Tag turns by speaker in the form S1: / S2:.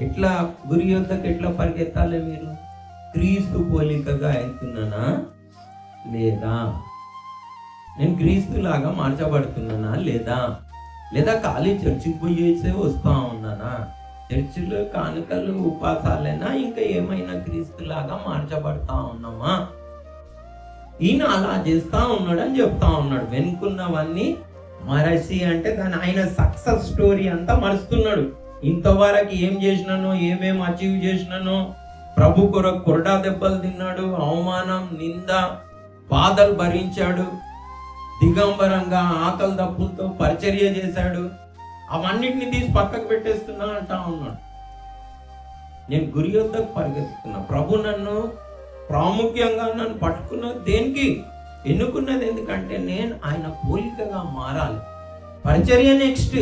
S1: ఎట్లా గురి యొద్దకు ఎట్లా పరిగెత్తాలి మీరు? క్రీస్తు పోలికగా అవుతున్నానా లేదా? నేను క్రీస్తులాగా మార్చబడుతున్నానా లేదా? లేదా ఖాళీ చర్చికి పోయేసే వస్తా ఉన్నానా? చర్చిలో కానుకలు ఉపాసాలైనా ఇంకా ఏమైనా క్రీస్తులాగా మార్చబడతా ఉన్నామా? ఈయన అలా చేస్తా ఉన్నాడు అని చెప్తా ఉన్నాడు. వెనుకున్నవన్నీ మరచి అంటే దాని ఆయన సక్సెస్ స్టోరీ అంతా మరుస్తున్నాడు. ఇంతవరకు ఏం చేసినానో, ఏమేం అచీవ్ చేసినానో, ప్రభు కొరకు కొరడా దెబ్బలు తిన్నాడు, అవమానం, నింద, బాధలు భరించాడు, దిగంబరంగా ఆకలి దప్పులతో పరిచర్య చేశాడు. అవన్నిటిని తీసి పక్కకు పెట్టేస్తున్నా అంటా ఉన్నాడు. నేను గురి వద్దకు పరిగెత్తుతున్నా. ప్రభు నన్ను ప్రాముఖ్యంగా నన్ను పట్టుకున్నది దేనికి? ఎన్నుకున్నది ఎందుకంటే నేను ఆయన పోలికగా మారాలి. పరిచర్య నెక్స్ట్,